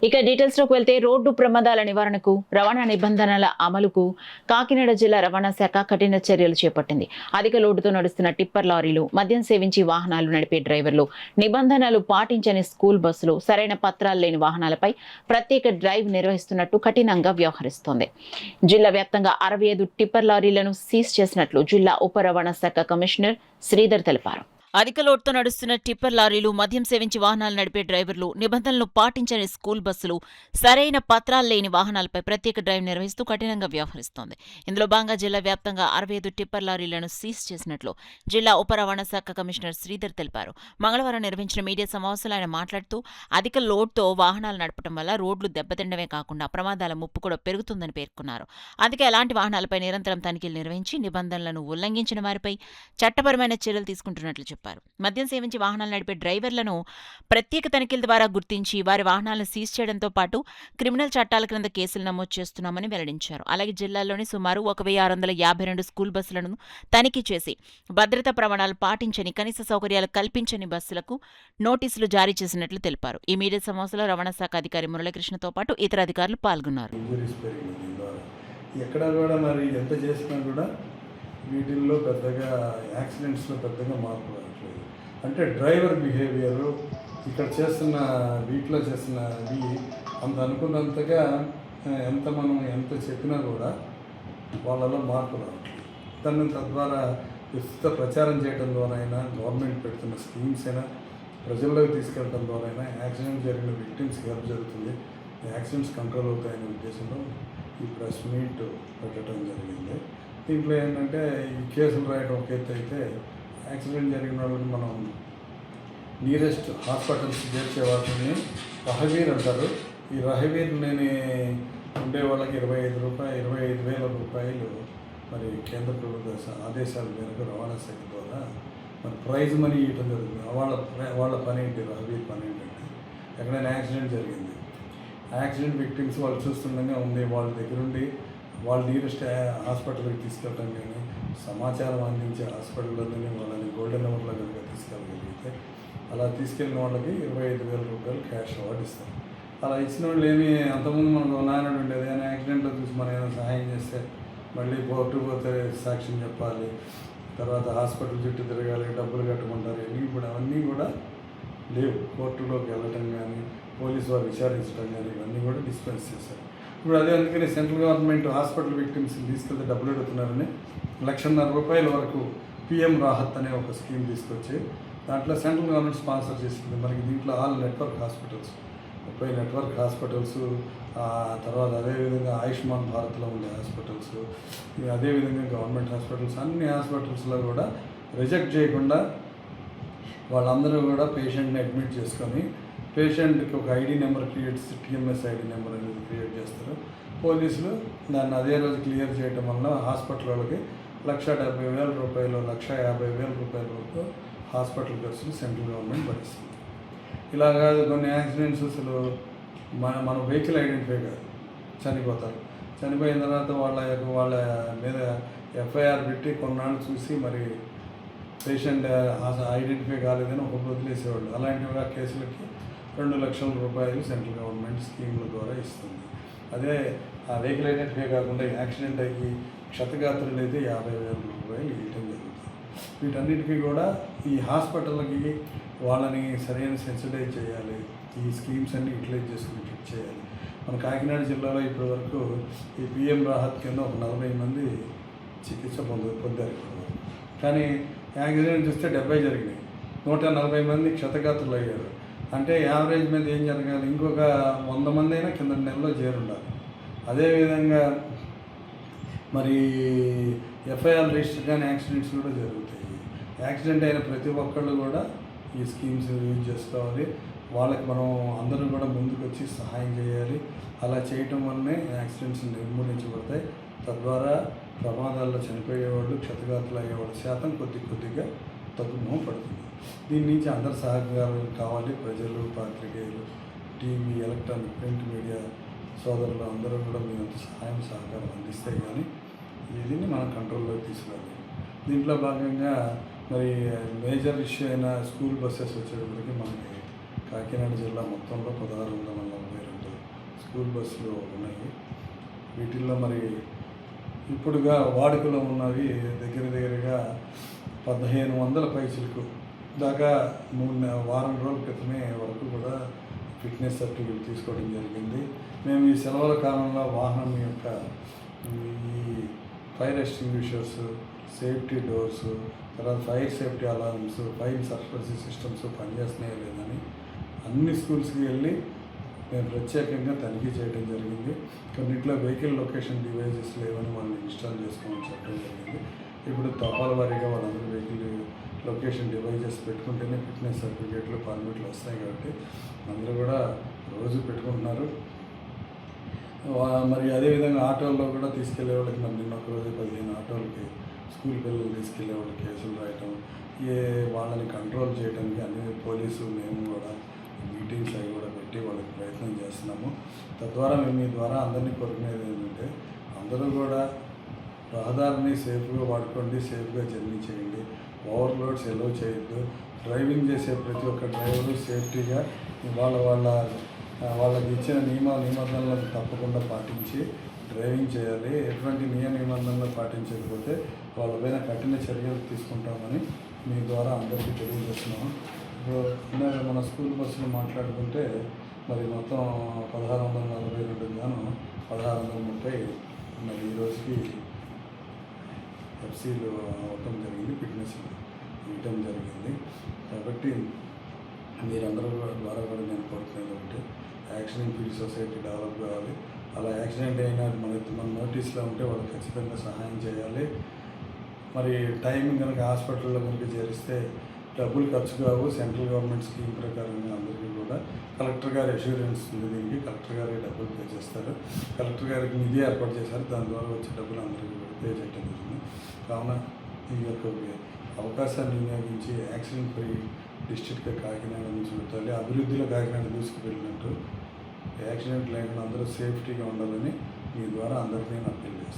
ఇక డీటెయిల్స్లోకి వెళ్తే రోడ్డు ప్రమాదాల నివారణకు రవాణా నిబంధనల అమలుకు కాకినాడ జిల్లా రవాణా శాఖ కఠిన చర్యలు చేపట్టింది. అధిక లోడుతో నడుస్తున్న టిప్పర్ లారీలు, మద్యం సేవించి వాహనాలు నడిపే డ్రైవర్లు, నిబంధనలు పాటించని స్కూల్ బస్సులు, సరైన పత్రాలు లేని వాహనాలపై ప్రత్యేక డ్రైవ్ నిర్వహిస్తున్నట్టు కఠినంగా వ్యవహరిస్తోంది. జిల్లా వ్యాప్తంగా 65 టిప్పర్ లారీలను సీజ్ చేసినట్లు జిల్లా ఉప రవాణా శాఖ కమిషనర్ శ్రీధర్ తెలిపారు. అధిక లోడ్తో నడుస్తున్న టిప్పర్ లారీలు, మద్యం సేవించి వాహనాలు నడిపే డ్రైవర్లు, నిబంధనలు పాటించని స్కూల్ బస్సులు, సరైన పత్రాలు లేని వాహనాలపై ప్రత్యేక డ్రైవ్ నిర్వహిస్తూ కఠినంగా వ్యవహరిస్తోంది. ఇందులో భాగంగా జిల్లా వ్యాప్తంగా 65 టిప్పర్ లారీలను సీజ్ చేసినట్లు జిల్లా ఉప రవాణా శాఖ కమిషనర్ శ్రీధర్ తెలిపారు. మంగళవారం నిర్వహించిన మీడియా సమావేశంలో ఆయన మాట్లాడుతూ అధిక లోడ్తో వాహనాలు నడపడం వల్ల రోడ్లు దెబ్బతిండమే కాకుండా ప్రమాదాల ముప్పు కూడా పెరుగుతుందని పేర్కొన్నారు. అందుకే అలాంటి వాహనాలపై నిరంతరం తనిఖీలు నిర్వహించి నిబంధనలను ఉల్లంఘించిన వారిపై చట్టపరమైన చర్యలు తీసుకుంటున్నట్లు చెప్పారు. మద్యం సేవించి వాహనాలు నడిపే డ్రైవర్లను ప్రత్యేక తనిఖీల ద్వారా గుర్తించి వారి వాహనాలను సీజ్ చేయడంతో పాటు క్రిమినల్ చట్టాల క్రింద కేసులు నమోదు చేస్తున్నామని వెల్లడించారు. అలాగే జిల్లాలోని సుమారు 1652 స్కూల్ బస్సులను తనిఖీ చేసి భద్రతా ప్రమాణాలు పాటించని, కనీస సౌకర్యాలు కల్పించని బస్సులకు నోటీసులు జారీ చేసినట్లు తెలిపారు. ఈ మీడియా సమావేశంలో రవాణా శాఖ అధికారి మురళీకృష్ణతో పాటు ఇతర అధికారులు పాల్గొన్నారు. వీటిల్లో పెద్దగా యాక్సిడెంట్స్లో పెద్దగా మార్పు రావట్లేదు. అంటే డ్రైవర్ బిహేవియర్ ఇక్కడ వీటిలో చేస్తున్నవి అంత అనుకున్నంతగా ఎంత చెప్పినా కూడా వాళ్ళలో మార్పు రావట్లేదు. తద్వారా విస్తృత ప్రచారం చేయడం ద్వారా అయినా, గవర్నమెంట్ పెడుతున్న స్కీమ్స్ అయినా ప్రజల్లోకి తీసుకెళ్ళడం ద్వారా అయినా యాక్సిడెంట్ జరిగిన విక్టిమ్స్కి హెల్ప్ జరుగుతుంది, యాక్సిడెంట్స్ కంట్రోల్ అవుతాయనే ఉద్దేశంలో ఈ ప్రెస్ మీట్ పెట్టడం జరిగింది. దీంట్లో ఏంటంటే ఈ కేసులు రాయడం ఒక ఎత్తు అయితే, యాక్సిడెంట్ జరిగిన వాళ్ళని మనం నియరెస్ట్ హాస్పిటల్స్ చేర్చే వాటిని రహవీర్ అంటారు. ఈ రహవీర్ లేని ఉండే వాళ్ళకి 25,000 రూపాయలు మరి కేంద్ర ప్రభుత్వ ఆదేశాల మేరకు రవాణా శాఖ ద్వారా మరి ప్రైజ్ మనీ ఇవ్వడం జరుగుతుంది. వాళ్ళ పని ఏంటి, రహవీర్ పని ఏంటంటే ఎక్కడైనా యాక్సిడెంట్ జరిగింది, యాక్సిడెంట్ విక్టిమ్స్ వాళ్ళు చూస్తుండగా ఉంది, వాళ్ళ దగ్గరుండి వాళ్ళు నియరెస్ట్ హాస్పిటల్కి తీసుకెళ్ళడం కానీ, సమాచారం అందించే హాస్పిటల్లోనే వాళ్ళని గోల్డెన్ అవర్లో కనుక తీసుకెళ్ళగలిగితే అలా తీసుకెళ్ళిన వాళ్ళకి 25,000 రూపాయలు క్యాష్ అవార్డు ఇస్తారు. అలా ఇచ్చిన వాళ్ళు అంతకుముందు మనకు నాయనడు ఉండేది, ఏదైనా యాక్సిడెంట్లో చూసి మనం ఏమైనా సహాయం చేస్తే మళ్ళీ కోర్టు పోతే సాక్ష్యం చెప్పాలి, తర్వాత హాస్పిటల్ చుట్టూ తిరగాలి, డబ్బులు కట్టుకుంటారు. అవన్నీ కూడా లేవు. కోర్టులోకి వెళ్ళటం కానీ, పోలీసు వారు విచారించడం కానీ ఇవన్నీ కూడా డిస్పెన్స్ చేశారు. ఇప్పుడు అదే అందుకని సెంట్రల్ గవర్నమెంట్ హాస్పిటల్ విక్టిమ్స్ని తీసుకెళ్తే డబ్బులు అడుగుతున్నారని 1,50,000 రూపాయల వరకు పిఎం రాహత్ అనే ఒక స్కీమ్ తీసుకొచ్చి దాంట్లో సెంట్రల్ గవర్నమెంట్ స్పాన్సర్ చేసింది. మనకి దీంట్లో all network hospitals, 30 network hospitals, తర్వాత అదేవిధంగా ఆయుష్మాన్ భారత్లో ఉండే హాస్పిటల్స్, అదేవిధంగా గవర్నమెంట్ హాస్పిటల్స్, అన్ని హాస్పిటల్స్లో కూడా రిజెక్ట్ చేయకుండా వాళ్ళందరూ కూడా పేషెంట్ని అడ్మిట్ చేసుకొని పేషెంట్కి ఒక ID number TMS ID number అనేది క్రియేట్ చేస్తారు. పోలీసులు దాన్ని అదే రోజు క్లియర్ చేయడం వల్ల హాస్పిటల్ వాళ్ళకి 1,70,000 రూపాయలు, 1,50,000 రూపాయల వరకు హాస్పిటల్ ఖర్చులు సెంట్రల్ గవర్నమెంట్ భరిస్తుంది. ఇలా కాదు, కొన్ని యాక్సిడెంట్స్ అసలు మన వెహికల్ ఐడెంటిఫై కాదు, చనిపోతారు. చనిపోయిన తర్వాత వాళ్ళ మీద ఎఫ్ఐఆర్ పెట్టి కొన్నాళ్ళు చూసి మరి పేషెంట్ ఐడెంటిఫై కాలేదని ఒక వదిలేసేవాళ్ళు. అలాంటి కేసులకి 2,00,000 రూపాయలు సెంట్రల్ గవర్నమెంట్ స్కీముల ద్వారా ఇస్తుంది. అదే ఆ వెహికల్ ఐడెంటిఫై కాకుండా యాక్సిడెంట్ అయ్యి క్షతగాత్రులు అయితే 50,000 రూపాయలు ఇవ్వటం జరుగుతుంది. వీటన్నిటికీ కూడా ఈ హాస్పిటల్కి వాళ్ళని సరైన సెన్సిటైజ్ చేయాలి, ఈ స్కీమ్స్ అన్ని యూటిలైజ్ చేసుకుని ఫిట్ చేయాలి. మన కాకినాడ జిల్లాలో ఇప్పటి వరకు ఈ పిఎం రాహత్ కింద ఒక 40 మంది చికిత్స పొందారు. కానీ యాక్సిడెంట్ చూస్తే 70 జరిగినాయి, 140 మంది క్షతగాత్రులు అయ్యారు. అంటే యావరేజ్ మీద ఏం జరగాలి, ఇంకొక 100 మంది అయినా కింద నెలలో చేరుండాలి. అదేవిధంగా మరి ఎఫ్ఐఆర్ రిజిస్టర్ కానీ యాక్సిడెంట్స్ కూడా జరుగుతాయి. యాక్సిడెంట్ అయిన ప్రతి ఒక్కళ్ళు కూడా ఈ స్కీమ్స్ యూజ్ చేసుకోవాలి. వాళ్ళకి మనం అందరూ కూడా ముందుకు వచ్చి సహాయం చేయాలి. అలా చేయటం వల్లనే యాక్సిడెంట్స్ నిర్మూలించబడతాయి. తద్వారా ప్రమాదాల్లో చనిపోయేవాళ్ళు, క్షతగాత్రులు అయ్యేవాళ్ళ శాతం కొద్దిగా తగ్గుముఖం పడుతుంది. దీని నుంచి అందరి సహకారం కావాలి. ప్రజలు, పాత్రికేయులు, టీవీ, ఎలక్ట్రానిక్, ప్రింట్ మీడియా సోదరులు అందరూ కూడా మీ అంత సహాయం సహకారం అందిస్తే కానీ దీన్ని మనం కంట్రోల్లోకి తీసుకురావాలి. దీంట్లో భాగంగా మరి మేజర్ ఇష్యూ అయిన స్కూల్ బస్సెస్ వచ్చేటప్పటికి మనకి కాకినాడ జిల్లా మొత్తంలో 1,642 స్కూల్ బస్సులు ఉన్నాయి. వీటిల్లో మరి ఇప్పుడుగా వాడుకలో ఉన్నవి దగ్గరగా 1500 పైసలకు దాకా వారం రోజుల క్రితమే వరకు కూడా ఫిట్నెస్ సర్టిఫికేట్ తీసుకోవడం జరిగింది. మేము ఈ సెలవుల కాలంలో వాహనం యొక్క ఈ ఫైర్ ఎక్స్టింగ్విషర్స్, సేఫ్టీ డోర్స్, తర్వాత fire safety alarms, fire suppression systems పనిచేస్తున్నాయో లేదని అన్ని స్కూల్స్కి వెళ్ళి మేము ప్రత్యేకంగా తనిఖీ చేయడం జరిగింది. కొన్నింటిలో వెహికల్ లొకేషన్ డివైజెస్ లేవని వాళ్ళు ఇన్స్టాల్ చేసుకోమని చెప్పడం జరిగింది. ఇప్పుడు తపాల వారీగా వాళ్ళందరూ వెహికల్ లొకేషన్ డివైజెస్ పెట్టుకుంటేనే ఫిట్నెస్ సర్టిఫికేట్లు, పర్మిట్లు వస్తాయి కాబట్టి అందరూ కూడా రోజు పెట్టుకుంటున్నారు. మరి అదేవిధంగా ఆటోల్లో కూడా తీసుకెళ్లే వాళ్ళకి మరి నిన్న ఒకరోజు 15 ఆటోలకి స్కూల్ పిల్లలు తీసుకెళ్లే వాళ్ళకి కేసులు రాయటం, వాళ్ళని కంట్రోల్ చేయడానికి అన్ని పోలీసు మేము కూడా మీటింగ్స్ అవి కూడా పెట్టి వాళ్ళకి ప్రయత్నం చేస్తున్నాము. తద్వారా మేము మీ ద్వారా అందరినీ కోరుకునేది ఏంటంటే అందరూ కూడా రహదారిని సేఫ్గా వాడుకోండి, సేఫ్గా జర్నీ చేయండి, ఓవర్లోడ్స్ ఎలో చేయొద్దు. డ్రైవింగ్ చేసే ప్రతి ఒక్క డ్రైవరు సేఫ్టీగా వాళ్ళకి ఇచ్చిన నిబంధనలను తప్పకుండా పాటించి డ్రైవింగ్ చేయాలి. ఎటువంటి నిబంధనలు పాటించకపోతే వాళ్ళపైన కఠిన చర్యలు తీసుకుంటామని మీ ద్వారా అందరికీ తెలియజేస్తున్నాము. ఇప్పుడు ఇందాక మన స్కూల్ బస్సులు మాట్లాడుకుంటే మరి మొత్తం 1642 గాను 1630 మరి ఈ రోజుకి ఎఫ్సీలు అవ్వటం జరిగింది, ఫిట్నెస్ ఇవ్వటం జరిగింది. కాబట్టి మీరందరూ ద్వారా కూడా నేను కోరుకునేది ఒకటి, యాక్సిడెంట్ ఫ్రీ సొసైటీ డెవలప్ కావాలి. అలా యాక్సిడెంట్ అయినా మన నోటీస్లో ఉంటే వాళ్ళకి ఖచ్చితంగా సహాయం చేయాలి. మరి టైం కనుక హాస్పిటల్లో కనుక చేరిస్తే డబ్బులు ఖర్చు కావు. సెంట్రల్ గవర్నమెంట్ స్కీమ్ ప్రకారంగా అందరికీ కూడా కలెక్టర్ గారి అష్యూరెన్స్ ఉంది. దీనికి కలెక్టర్ గారికి డబ్బులు పే చేస్తారు. కలెక్టర్ గారికి నిధి ఏర్పాటు చేశారు. దాని ద్వారా వచ్చే డబ్బులు అందరికీ కూడా పే చేయడం జరిగింది. కావున ఈ యొక్క అవకాశాన్ని వినియోగించి యాక్సిడెంట్ ఫ్రీ డిస్ట్రిక్ట్గా కాకినాడ నుంచి పెట్టాలి. అభివృద్ధిలో కాకినాడ దూసుకువెళ్ళినట్టు యాక్సిడెంట్ లేకుండా అందరూ సేఫ్టీగా ఉండాలని మీ ద్వారా అందరికీ నేను అప్పీల్ చేస్తాను.